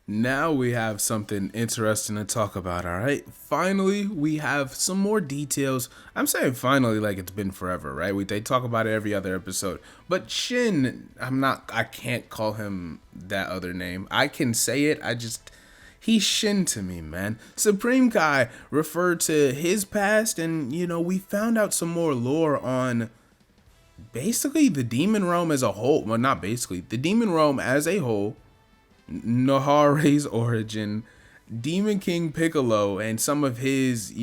Now we have something interesting to talk about, alright? Finally, we have some more details. I'm saying finally like it's been forever, right? They talk about it every other episode. But Shin, I can't call him that other name. I can say it, he's Shin to me, man. Supreme Kai referred to his past, and, we found out some more lore on basically the Demon Realm as a whole. Well, not basically, the Demon Realm as a whole, Nahare's origin, Demon King Piccolo, and some of his,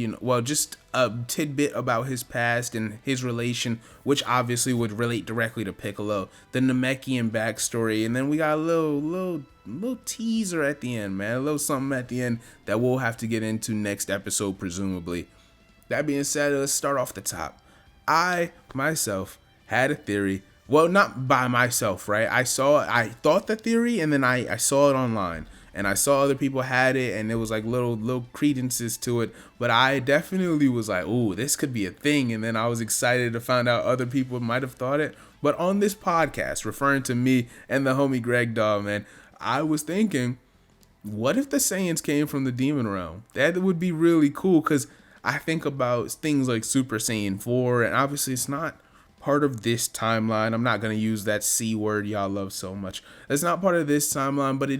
just a tidbit about his past and his relation, which obviously would relate directly to Piccolo, the Namekian backstory, and then we got a little teaser at the end, man, a little something at the end that we'll have to get into next episode, presumably. That being said, let's start off the top. I, myself, had a theory. Well, not by myself, right? I thought the theory, and then I saw it online, and I saw other people had it, and it was like little credences to it. But I definitely was like, "Ooh, this could be a thing," and then I was excited to find out other people might have thought it. But on this podcast, referring to me and the homie Greg Dog, man, I was thinking, what if the Saiyans came from the Demon Realm? That would be really cool, because I think about things like Super Saiyan 4, and obviously it's not part of this timeline. I'm not going to use that C word y'all love so much. It's not part of this timeline, but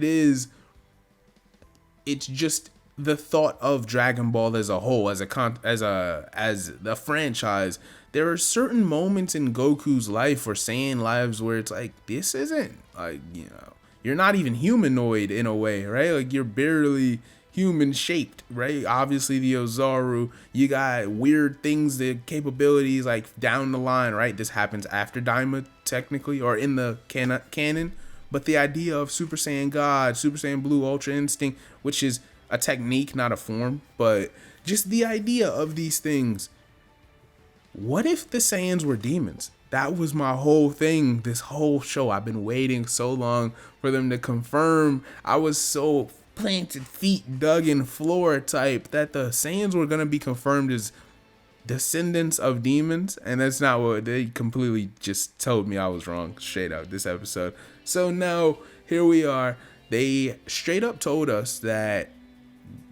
it's just the thought of Dragon Ball as a whole, as the franchise. There are certain moments in Goku's life or Saiyan lives where it's like, this isn't like, you're not even humanoid in a way, right? Like, you're barely human shaped, right? Obviously the Ozaru, you got weird things, the capabilities like down the line, right? This happens after Daima technically, or in the canon, but the idea of Super Saiyan God, Super Saiyan Blue, Ultra Instinct, which is a technique, not a form, but just the idea of these things. What if the Saiyans were demons? That was my whole thing, this whole show. I've been waiting so long for them to confirm. I was so planted feet dug in floor type that the Saiyans were going to be confirmed as descendants of demons, and that's not what they completely just told me. I was wrong straight out this episode. So now here we are. They straight up told us that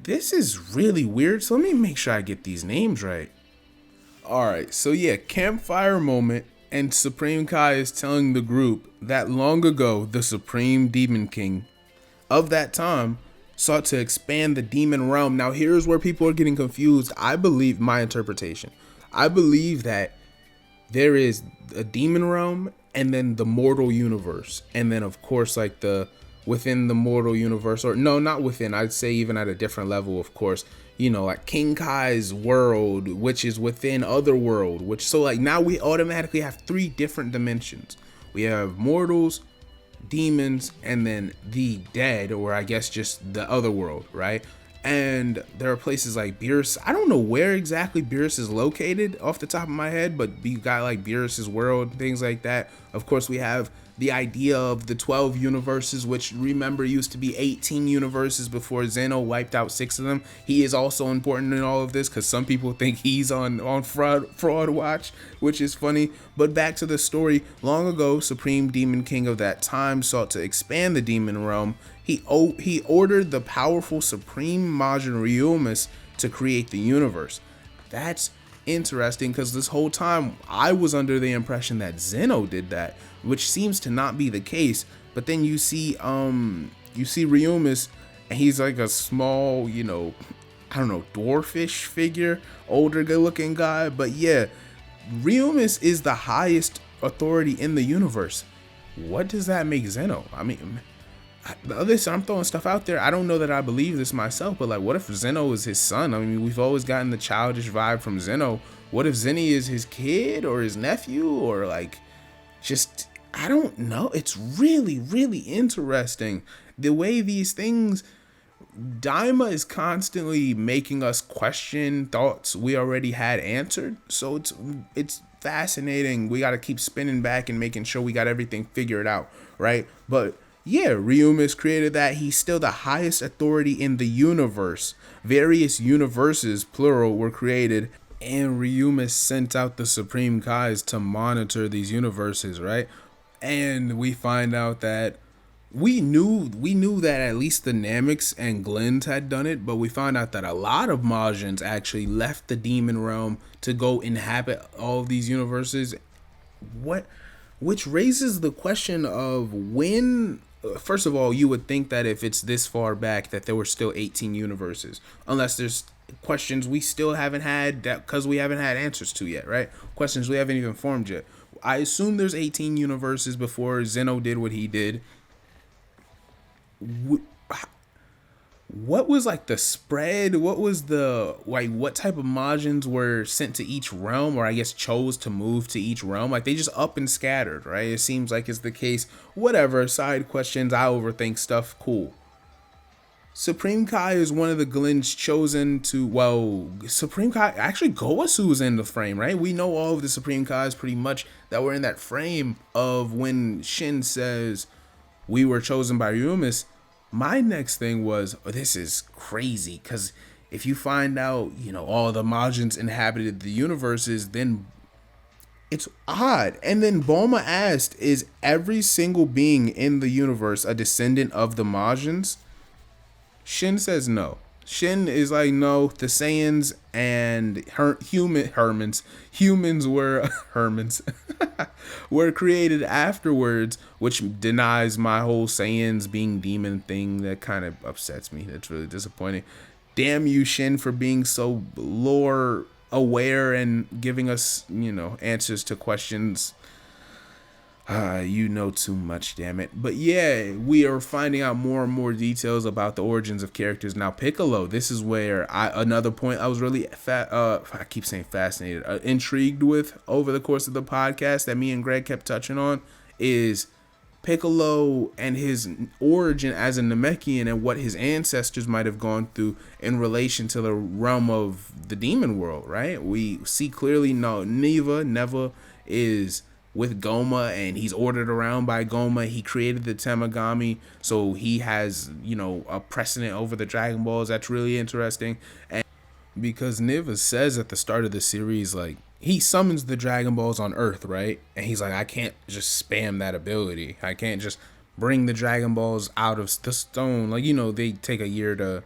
this is really weird, so let me make sure I get these names right. Alright, so yeah, campfire moment, and Supreme Kai is telling the group that long ago the Supreme Demon King of that time sought to expand the Demon Realm. Now here's where people are getting confused. I believe, my interpretation, I believe that there is a Demon Realm and then the mortal universe, and then of course like the within the mortal universe, or no, not within, I'd say even at a different level, of course, like King Kai's world, which is within other world, which, so like now we automatically have 3 different dimensions. We have mortals, demons, and then the dead, or I guess just the other world, right? And there are places like Beerus. I don't know where exactly Beerus is located off the top of my head, but you got like Beerus's world, things like that. Of course, we have the idea of the 12 universes, which, remember, used to be 18 universes before Zeno wiped out 6 of them. He is also important in all of this because some people think he's on fraud watch, which is funny. But back to the story. Long ago, Supreme Demon King of that time sought to expand the Demon Realm. He ordered the powerful Supreme Majin Ryumus to create the universe. That's interesting because this whole time I was under the impression that Zeno did that, which seems to not be the case. But then you see Ryumus, and he's like a small, dwarfish figure, older good looking guy. But yeah, Ryumus is the highest authority in the universe. What does that make Zeno? I mean, I'm throwing stuff out there. I don't know that I believe this myself, but like, what if Zeno is his son? I mean, we've always gotten the childish vibe from Zeno. What if Zenny is his kid or his nephew, or like, just, I don't know. It's really, really interesting the way these things, Daima is constantly making us question thoughts we already had answered. So it's fascinating. We got to keep spinning back and making sure we got everything figured out, right? But yeah, Ryumus created that. He's still the highest authority in the universe. Various universes, plural, were created, and Ryumus sent out the Supreme Kais to monitor these universes, right? And we find out that we knew that at least the Nameks and Glens had done it, but we found out that a lot of Majins actually left the demon realm to go inhabit all of these universes. What, which raises the question of when. First of all, you would think that if it's this far back, that there were still 18 universes, unless there's questions we still haven't had that because we haven't had answers to yet, right? Questions we haven't even formed yet. I assume there's 18 universes before Zeno did what he did. What was like the spread? What was the like? What type of Majins were sent to each realm, or I guess chose to move to each realm? Like they just up and scattered, right? It seems like it's the case. Whatever. Side questions. I overthink stuff. Cool. Supreme Kai is one of the Glens chosen to. Well, Supreme Kai actually Gowasu was in the frame, right? We know all of the Supreme Kais pretty much that were in that frame of when Shin says we were chosen by Ryumus. My next thing was, oh, this is crazy, because if you find out, all the Majins inhabited the universes, then it's odd. And then Bulma asked, is every single being in the universe a descendant of the Majins? Shin says no. Shin is like, no, the Saiyans and humans were Hermans were created afterwards, which denies my whole Saiyans being demon thing. That kind of upsets me. That's really disappointing. Damn you, Shin, for being so lore aware and giving us, answers to questions. You know too much, damn it. But yeah, we are finding out more and more details about the origins of characters. Now, Piccolo, this is where another point I was really I keep saying fascinated, intrigued with over the course of the podcast that me and Greg kept touching on is Piccolo and his origin as a Namekian and what his ancestors might have gone through in relation to the realm of the demon world, right? We see clearly Neva is with Goma, and he's ordered around by Goma. He created the Temagami, so he has, a precedent over the Dragon Balls. That's really interesting. And because Neva says at the start of the series, like, he summons the Dragon Balls on Earth, right? And he's like, I can't just spam that ability. I can't just bring the Dragon Balls out of the stone. Like, they take a year to,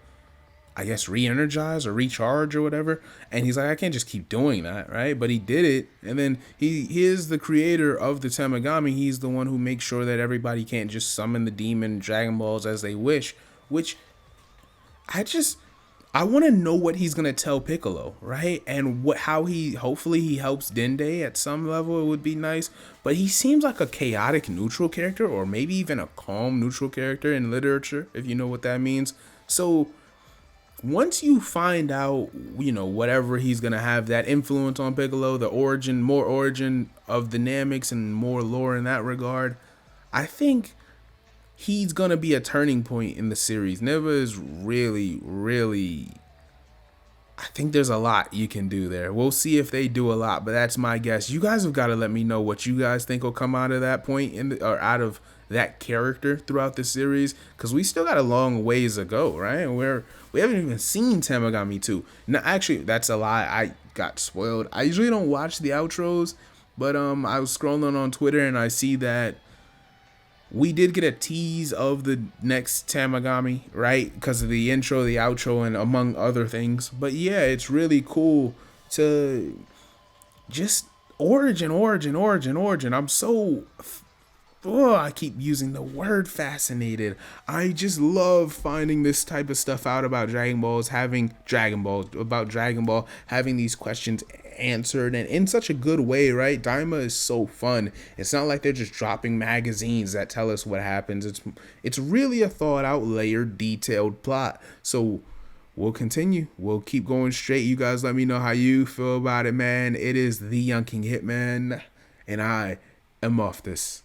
I guess, re-energize or recharge or whatever. And he's like, I can't just keep doing that, right? But he did it. And then he is the creator of the Temagami. He's the one who makes sure that everybody can't just summon the demon Dragon Balls as they wish. Which, I want to know what he's going to tell Piccolo, right? And hopefully he helps Dende at some level. It would be nice. But he seems like a chaotic neutral character, or maybe even a calm neutral character in literature, if you know what that means. So once you find out, whatever he's going to have that influence on Piccolo, more origin of the Nameks and more lore in that regard, I think he's going to be a turning point in the series. Neva is really, really, I think there's a lot you can do there. We'll see if they do a lot, but that's my guess. You guys have got to let me know what you guys think will come out of that point or out of that character throughout the series, because we still got a long ways to go, right? We haven't even seen Temagami 2. No, actually, that's a lie. I got spoiled. I usually don't watch the outros, but I was scrolling on Twitter and I see that we did get a tease of the next Temagami, right? Because of the intro, the outro, and among other things. But yeah, it's really cool to just origin. I'm so... I keep using the word fascinated. I just love finding this type of stuff out about Dragon Ball, having these questions answered and in such a good way, right? Daima is so fun. It's not like they're just dropping magazines that tell us what happens. It's really a thought out, layered, detailed plot. So we'll continue. We'll keep going straight. You guys let me know how you feel about it, man. It is the Young King Hitman, and I am off this.